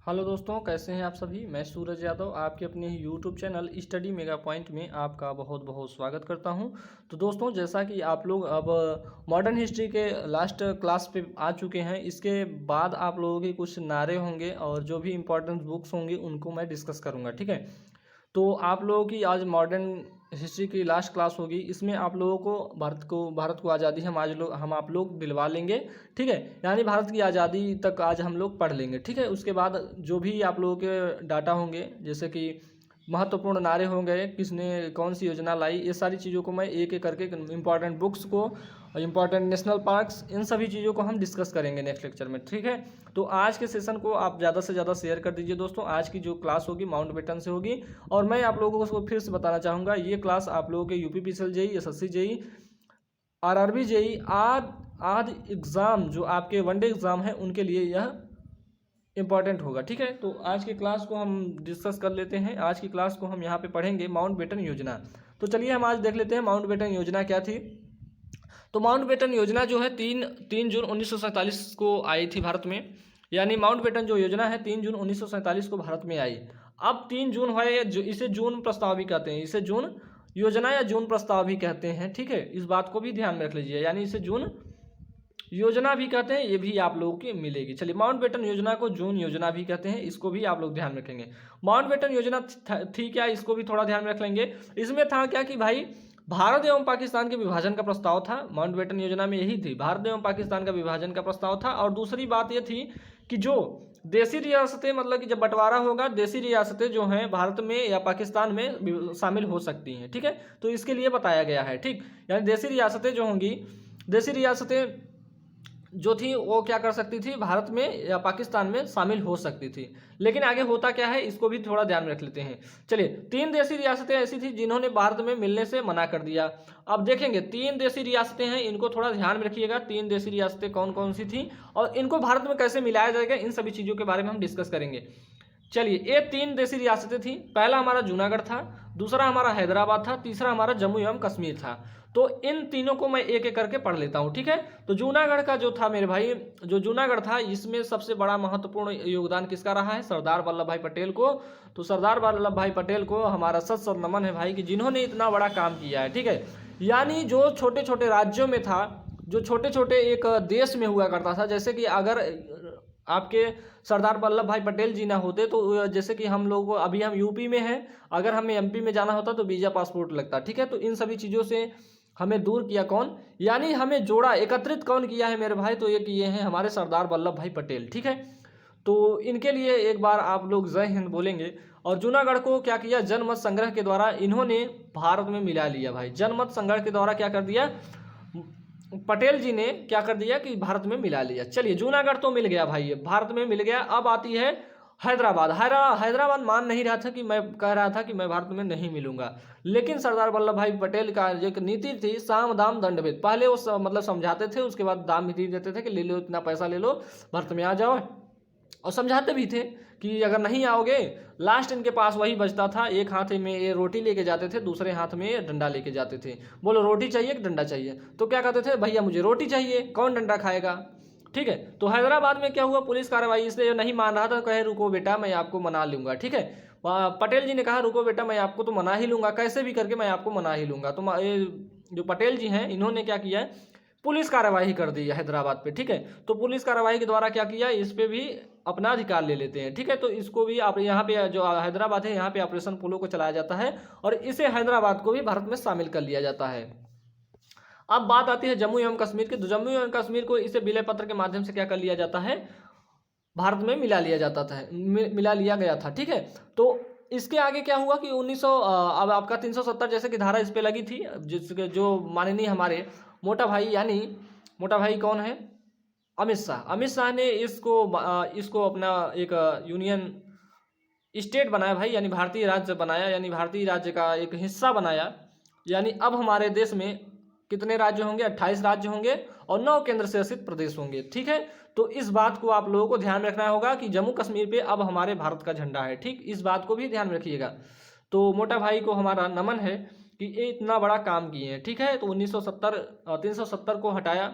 Hello दोस्तों, कैसे हैं आप सभी। मैं सूरज यादव आपके अपने YouTube channel study mega point में आपका बहुत बहुत स्वागत करता हूं। तो दोस्तों, जैसा कि आप लोग अब मॉडर्न हिस्ट्री के लास्ट क्लास पे आ चुके हैं, इसके बाद आप लोगों के कुछ नारे होंगे और जो भी इंपॉर्टेंट बुक्स होंगी उनको मैं डिस्कस करूंगा। ठीक है, तो आप लोगों की आज मॉडर्न हिस्ट्री की लास्ट क्लास होगी। इसमें आप लोगों को भारत को आज़ादी हम आप लोग दिलवा लेंगे। ठीक है, यानी भारत की आज़ादी तक आज हम लोग पढ़ लेंगे। ठीक है, उसके बाद जो भी आप लोगों के डाटा होंगे, जैसे कि महत्वपूर्ण नारे होंगे, किसने कौन सी योजना लाई, ये सारी चीज़ों को मैं एक एक करके इंपॉर्टेंट बुक्स को, इंपॉर्टेंट नेशनल पार्क्स, इन सभी चीज़ों को हम डिस्कस करेंगे नेक्स्ट लेक्चर में। ठीक है, तो आज के सेशन को आप ज़्यादा से ज़्यादा शेयर कर दीजिए दोस्तों। आज की जो क्लास होगी माउंटबेटन से होगी, और मैं आप लोगों को फिर से बताना चाहूँगा, ये क्लास आप लोगों के UPPCL JE, SSC JE, RRB JE आदि एग्ज़ाम जो आपके वनडे एग्ज़ाम है उनके लिए यह इंपॉर्टेंट होगा। ठीक है, तो आज की क्लास को हम डिस्कस कर लेते हैं। आज की क्लास को हम यहाँ पे पढ़ेंगे माउंटबेटन योजना। तो चलिए हम आज देख लेते हैं माउंटबेटन योजना क्या थी। तो माउंटबेटन योजना जो है तीन जून 1947 को आई थी भारत में। यानी माउंटबेटन जो योजना है 3 जून 1947 को भारत में आई। अब 3 जून है, जो इसे जून प्रस्ताव भी कहते हैं, इसे जून योजना या जून प्रस्ताव भी कहते हैं। ठीक है, इस बात को भी ध्यान में रख लीजिए, यानी इसे जून योजना भी कहते हैं, ये भी आप लोगों की मिलेगी। चलिए, माउंटबेटन योजना को जून योजना भी कहते हैं, इसको भी आप लोग ध्यान में रखेंगे। माउंटबेटन योजना थी क्या, इसको भी थोड़ा ध्यान में रख लेंगे। इसमें था क्या कि भाई भारत एवं पाकिस्तान के विभाजन का प्रस्ताव था। माउंटबेटन योजना में यही थी, भारत एवं पाकिस्तान का विभाजन का प्रस्ताव था। और दूसरी बात यह थी कि जो देसी रियासतें, मतलब कि जब बंटवारा होगा, देसी रियासतें जो हैं भारत में या पाकिस्तान में शामिल हो सकती हैं। ठीक है, तो इसके लिए बताया गया है। ठीक, यानी देसी रियासतें जो होंगी, देसी रियासतें जो थी वो क्या कर सकती थी, भारत में या पाकिस्तान में शामिल हो सकती थी। लेकिन आगे होता क्या है, इसको भी थोड़ा ध्यान में रख लेते हैं। चलिए, 3 देसी रियासतें ऐसी थी जिन्होंने भारत में मिलने से मना कर दिया। अब देखेंगे 3 देसी रियासतें हैं, इनको थोड़ा ध्यान में रखिएगा। 3 देसी रियासतें कौन कौन सी थी और इनको भारत में कैसे मिलाया जाएगा, इन सभी चीज़ों के बारे में हम डिस्कस करेंगे। चलिए, ये 3 देसी रियासतें थी। पहला हमारा जूनागढ़ था, दूसरा हमारा हैदराबाद था, तीसरा हमारा जम्मू एवं कश्मीर था। तो इन तीनों को मैं एक एक करके पढ़ लेता हूँ। ठीक है, तो जूनागढ़ का जो था मेरे भाई, जो जूनागढ़ था, इसमें सबसे बड़ा महत्वपूर्ण योगदान किसका रहा है, सरदार वल्लभ भाई पटेल को। तो सरदार वल्लभ भाई पटेल को हमारा सत सत नमन है भाई, कि जिन्होंने इतना बड़ा काम किया है। ठीक है, यानी जो छोटे छोटे राज्यों में था, जो छोटे छोटे एक देश में हुआ करता था, जैसे कि अगर आपके सरदार वल्लभ भाई पटेल जी ना होते तो जैसे कि हम लोग अभी हम यूपी में हैं, अगर हमें एमपी में जाना होता तो वीज़ा पासपोर्ट लगता। ठीक है, तो इन सभी चीज़ों से हमें दूर किया कौन, यानी हमें जोड़ा, एकत्रित कौन किया है मेरे भाई, तो ये किए हैं हमारे सरदार वल्लभ भाई पटेल। ठीक है, तो इनके लिए एक बार आप लोग जय हिंद बोलेंगे। और जूनागढ़ को क्या किया, जनमत संग्रह के द्वारा इन्होंने भारत में मिला लिया भाई। जनमत संग्रह के द्वारा क्या कर दिया, पटेल जी ने क्या कर दिया कि भारत में मिला लिया। चलिए, जूनागढ़ तो मिल गया भाई, भारत में मिल गया। अब आती है हैदराबाद। हैदराबाद मान नहीं रहा था, कि मैं कह रहा था कि मैं भारत में नहीं मिलूंगा। लेकिन सरदार वल्लभ भाई पटेल का एक नीति थी, साम दाम दंड भेद। पहले वो मतलब समझाते थे, उसके बाद दाम भी देते थे कि ले लो, इतना पैसा ले लो, भारत में आ जाओ। और समझाते भी थे कि अगर नहीं आओगे, लास्ट इनके पास वही बचता था, एक हाथ में ये रोटी लेके जाते थे, दूसरे हाथ में ये डंडा लेके जाते थे। बोलो रोटी चाहिए कि डंडा चाहिए, तो क्या कहते थे, भैया मुझे रोटी चाहिए, कौन डंडा खाएगा। ठीक है, तो हैदराबाद में क्या हुआ, पुलिस कार्रवाई, इसलिए नहीं मान रहा था, कहे रुको बेटा मैं आपको मना लूंगा। ठीक है, पटेल जी ने कहा रुको बेटा मैं आपको तो मना ही लूंगा, कैसे भी करके मैं आपको मना ही लूंगा। तो जो पटेल जी हैं, इन्होंने क्या किया, पुलिस कार्रवाई कर दी हैदराबाद पे। ठीक है, तो पुलिस कार्रवाई के द्वारा क्या किया, इस पे भी अपना अधिकार ले लेते हैं। ठीक है, तो इसको भी आप यहाँ पे जो हैदराबाद है, यहाँ पे ऑपरेशन पोलो को चलाया जाता है, और इसे हैदराबाद को भी भारत में शामिल कर लिया जाता है। अब बात आती है जम्मू एवं कश्मीर की। तो जम्मू एवं कश्मीर को इसे विलय पत्र के माध्यम से क्या कर लिया जाता है, भारत में मिला लिया जाता था, मिला लिया गया था। ठीक है, तो इसके आगे क्या हुआ कि 1900, अब आपका 370 जैसे कि धारा इस पे लगी थी, जिसके जो माननीय हमारे मोटा भाई, यानी मोटा भाई कौन है, अमित शाह ने इसको अपना एक यूनियन स्टेट बनाया भाई, यानी भारतीय राज्य बनाया, यानी भारतीय राज्य का एक हिस्सा बनाया। यानी अब हमारे देश में कितने राज्य होंगे, 28 राज्य होंगे और 9 केंद्र शासित प्रदेश होंगे। ठीक है, तो इस बात को आप लोगों को ध्यान रखना होगा कि जम्मू कश्मीर पे अब हमारे भारत का झंडा है। ठीक, इस बात को भी ध्यान रखिएगा। तो मोटा भाई को हमारा नमन है कि ये इतना बड़ा काम किए हैं। ठीक है, तो 370 को हटाया,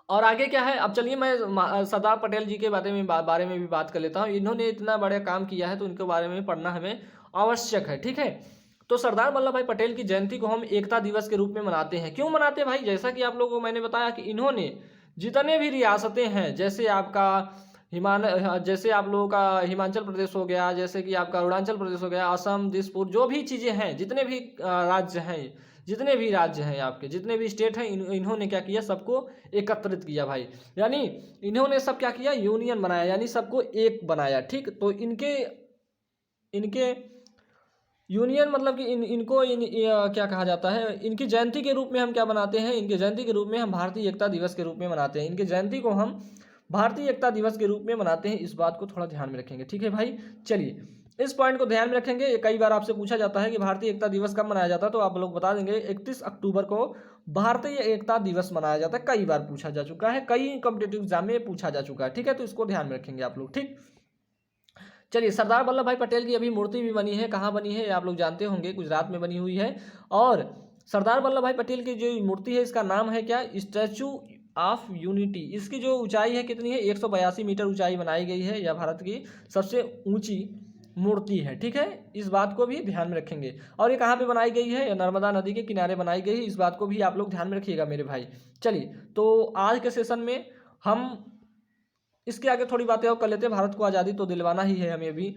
और आगे क्या है, अब चलिए मैं सरदार पटेल जी के बारे में भी बात कर लेता हूँ। इन्होंने इतना बड़ा काम किया है तो इनके बारे में पढ़ना हमें आवश्यक है, ठीक है। तो सरदार वल्लभ भाई पटेल की जयंती को हम एकता दिवस के रूप में मनाते हैं। क्यों मनाते हैं भाई? जैसा कि आप लोगों को मैंने बताया कि इन्होंने जितने भी रियासतें हैं, जैसे आपका जैसे आप लोगों का हिमाचल प्रदेश हो गया, जैसे कि आपका अरुणाचल प्रदेश हो गया, असम, दिसपुर, जो भी चीज़ें हैं, जितने भी राज्य हैं, जितने भी राज्य हैं आपके, जितने भी स्टेट हैं, इन्होंने क्या किया, सबको एकत्रित किया भाई। यानी इन्होंने सब क्या किया, यूनियन बनाया, यानी सबको एक बनाया, ठीक। तो इनके इनके यूनियन मतलब कि क्या कहा जाता है, इनकी जयंती के रूप में हम क्या बनाते हैं, इनकी जयंती के रूप में हम भारतीय एकता दिवस के रूप में मनाते हैं। इनकी जयंती को हम भारतीय एकता दिवस के रूप में मनाते हैं। इस बात को थोड़ा ध्यान में रखेंगे, ठीक है भाई। चलिए इस पॉइंट को ध्यान में रखेंगे। ये कई बार आपसे पूछा जाता है कि भारतीय एकता दिवस कब मनाया जाता है, तो आप लोग बता देंगे 31 अक्टूबर को भारतीय एकता दिवस मनाया जाता है। कई बार पूछा जा चुका है, कई कॉम्पिटेटिव एग्जाम में पूछा जा चुका है, ठीक है। तो इसको ध्यान में रखेंगे आप लोग, ठीक। चलिए, सरदार वल्लभ भाई पटेल की अभी मूर्ति भी बनी है। कहाँ बनी है आप लोग जानते होंगे, गुजरात में बनी हुई है। और सरदार वल्लभ भाई पटेल की जो मूर्ति है, इसका नाम है क्या, स्टैचू ऑफ यूनिटी। इसकी जो ऊंचाई है कितनी है, 182 मीटर ऊंचाई बनाई गई है। यह भारत की सबसे ऊंची मूर्ति है, ठीक है। इस बात को भी ध्यान में रखेंगे। और ये कहाँ पे बनाई गई है, नर्मदा नदी के किनारे बनाई गई है। इस बात को भी आप लोग ध्यान में रखिएगा मेरे भाई। चलिए, तो आज के सेशन में हम इसके आगे थोड़ी बातें और कर लेते हैं। भारत को आज़ादी तो दिलवाना ही है हमें भी।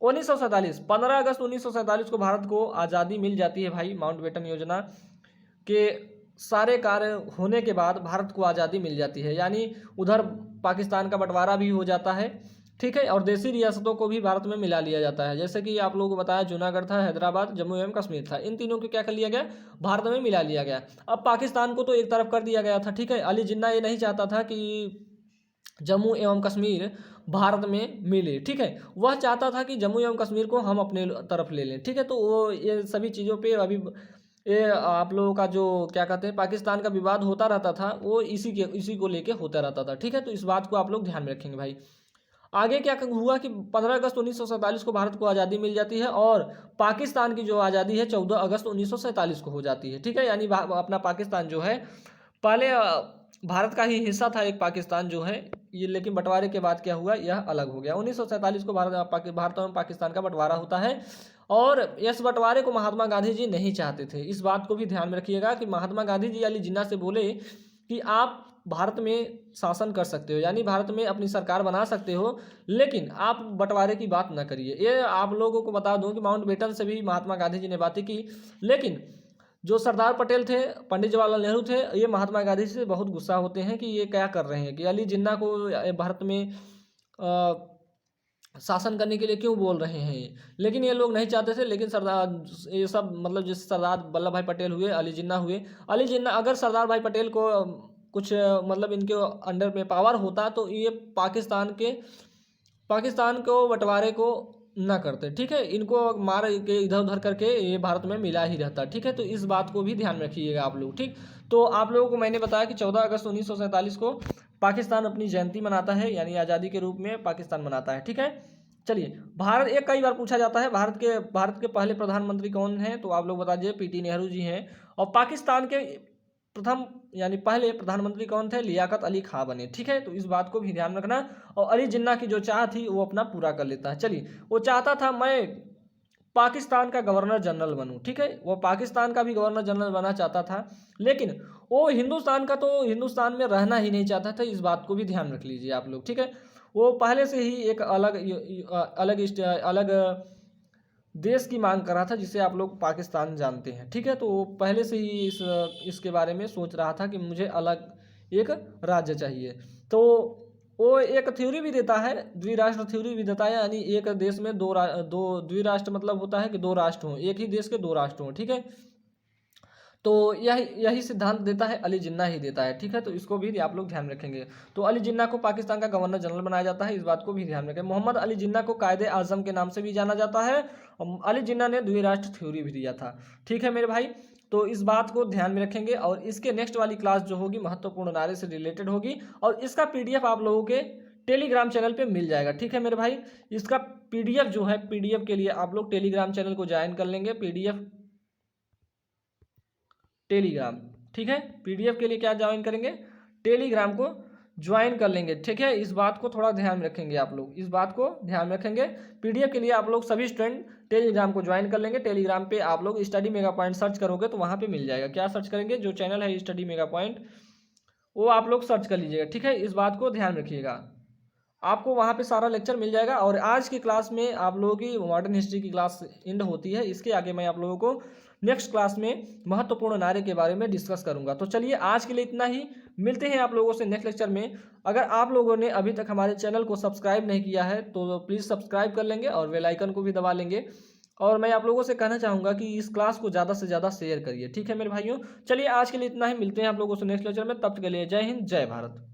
1947 15 अगस्त 1947 को भारत को आज़ादी मिल जाती है भाई। माउंटबेटन योजना के सारे कार्य होने के बाद भारत को आज़ादी मिल जाती है। यानी उधर पाकिस्तान का बंटवारा भी हो जाता है, ठीक है। और देसी रियासतों को भी भारत में मिला लिया जाता है। जैसे कि आप लोगों को बताया, जूनागढ़ था, हैदराबाद, जम्मू एवं कश्मीर था। इन तीनों को क्या कर लिया गया, भारत में मिला लिया गया। अब पाकिस्तान को तो एक तरफ कर दिया गया था, ठीक है। अली जिन्ना ये नहीं चाहता था कि जम्मू एवं कश्मीर भारत में मिले, ठीक है। वह चाहता था कि जम्मू एवं कश्मीर को हम अपने तरफ ले लें, ठीक है। तो वो ये सभी चीज़ों पे अभी ये आप लोगों का जो क्या कहते हैं, पाकिस्तान का विवाद होता रहता था, वो इसी को लेके होता रहता था, ठीक है। तो इस बात को आप लोग ध्यान में रखेंगे भाई। आगे क्या हुआ कि 15 अगस्त 1947 को भारत को आज़ादी मिल जाती है। और पाकिस्तान की जो आज़ादी है 14 अगस्त 1947 को हो जाती है, ठीक है। यानी अपना पाकिस्तान जो है, पहले भारत का ही हिस्सा था एक पाकिस्तान जो है ये, लेकिन बंटवारे के बाद क्या हुआ, यह अलग हो गया। 1947 को भारत और पाकिस्तान का बंटवारा होता है। और इस बंटवारे को महात्मा गांधी जी नहीं चाहते थे। इस बात को भी ध्यान में रखिएगा कि महात्मा गांधी जी अली जिन्ना से बोले कि आप भारत में शासन कर सकते हो, यानी भारत में अपनी सरकार बना सकते हो, लेकिन आप बंटवारे की बात ना करिए। ये आप लोगों को बता दूं कि माउंटबेटन से भी महात्मा गांधी जी ने बातें की, लेकिन जो सरदार पटेल थे, पंडित जवाहरलाल नेहरू थे, ये महात्मा गांधी से बहुत गुस्सा होते हैं कि ये क्या कर रहे हैं, कि अली जिन्ना को भारत में शासन करने के लिए क्यों बोल रहे हैं ये। लेकिन ये लोग नहीं चाहते थे। लेकिन सरदार ये सब मतलब जैसे सरदार वल्लभ भाई पटेल हुए, अली जिन्ना हुए, अली जिन्ना अगर सरदार भाई पटेल को कुछ मतलब इनके अंडर में पावर होता तो ये पाकिस्तान को बंटवारे को ना करते, ठीक है। इनको मार के इधर उधर करके ये भारत में मिला ही रहता, ठीक है। तो इस बात को भी ध्यान में रखिएगा आप लोग, ठीक। तो आप लोगों को मैंने बताया कि 14 अगस्त 1947 को पाकिस्तान अपनी जयंती मनाता है, यानी आज़ादी के रूप में पाकिस्तान मनाता है, ठीक है। चलिए, भारत एक कई बार पूछा जाता है, भारत के पहले प्रधानमंत्री कौन हैं, तो आप लोग बता दीजिए, पीटी नेहरू जी हैं। और पाकिस्तान के प्रथम यानी पहले प्रधानमंत्री कौन थे, लियाकत अली खां बने, ठीक है। तो इस बात को भी ध्यान रखना। और अली जिन्ना की जो चाह थी वो अपना पूरा कर लेता है। चलिए, वो चाहता था मैं पाकिस्तान का गवर्नर जनरल बनूं, ठीक है। वो पाकिस्तान का भी गवर्नर जनरल बनना चाहता था, लेकिन वो हिंदुस्तान में रहना ही नहीं चाहता था। इस बात को भी ध्यान रख लीजिए आप लोग, ठीक है। वो पहले से ही एक अलग देश की मांग कर रहा था, जिसे आप लोग पाकिस्तान जानते हैं, ठीक है। तो वो पहले से ही इसके बारे में सोच रहा था कि मुझे अलग एक राज्य चाहिए। तो वो एक थ्योरी भी देता है, द्विराष्ट्र थ्योरी भी देता है, यानी एक देश में दो द्विराष्ट्र मतलब होता है कि दो राष्ट्र हों, एक ही देश के दो राष्ट्र हों, ठीक है। तो यही सिद्धांत देता है अली जिन्ना ही देता है, ठीक है। तो इसको भी आप लोग ध्यान रखेंगे। तो अली जिन्ना को पाकिस्तान का गवर्नर जनरल बनाया जाता है, इस बात को भी ध्यान रखें। मोहम्मद अली जिन्ना को कायदे आजम के नाम से भी जाना जाता है। अली जिन्ना ने द्विराष्ट्र थ्योरी भी दिया था, ठीक है मेरे भाई। तो इस बात को ध्यान में रखेंगे। और इसके नेक्स्ट वाली क्लास जो होगी महत्वपूर्ण नारे से रिलेटेड होगी, और इसका पीडीएफ आप लोगों के टेलीग्राम चैनल पे मिल जाएगा, ठीक है मेरे भाई। इसका पीडीएफ जो है, पीडीएफ के लिए आप लोग टेलीग्राम चैनल को ज्वाइन कर लेंगे, पीडीएफ टेलीग्राम, ठीक है। पीडीएफ के लिए क्या ज्वाइन करेंगे, टेलीग्राम को ज्वाइन कर लेंगे। ठीक है, इस बात को थोड़ा ध्यान में रखेंगे आप लोग, इस बात को ध्यान में रखेंगे। पीडीएफ के लिए आप लोग सभी स्टूडेंट टेलीग्राम को ज्वाइन कर लेंगे। टेलीग्राम पे आप लोग स्टडी मेगा पॉइंट सर्च करोगे तो वहाँ पे मिल जाएगा। क्या सर्च करेंगे? जो चैनल है स्टडी मेगा पॉइंट, वो आप लोग सर्च कर लीजिएगा। ठीक है, इस बात को ध्यान रखिएगा, आपको वहाँ पे सारा लेक्चर मिल जाएगा। और आज की क्लास में आप लोगों की मॉडर्न हिस्ट्री की क्लास एंड होती है। इसके आगे मैं आप लोगों को नेक्स्ट क्लास में महत्वपूर्ण नारे के बारे में डिस्कस करूंगा। तो चलिए आज के लिए इतना ही, मिलते हैं आप लोगों से नेक्स्ट लेक्चर में। अगर आप लोगों ने अभी तक हमारे चैनल को सब्सक्राइब नहीं किया है तो प्लीज़ सब्सक्राइब कर लेंगे और बेल आइकन को भी दबा लेंगे। और मैं आप लोगों से कहना चाहूँगा कि इस क्लास को ज़्यादा से ज़्यादा शेयर करिए। ठीक है मेरे भाइयों, चलिए आज के लिए इतना ही, मिलते हैं आप लोगों से नेक्स्ट लेक्चर में। तब तक के लिए जय हिंद, जय भारत।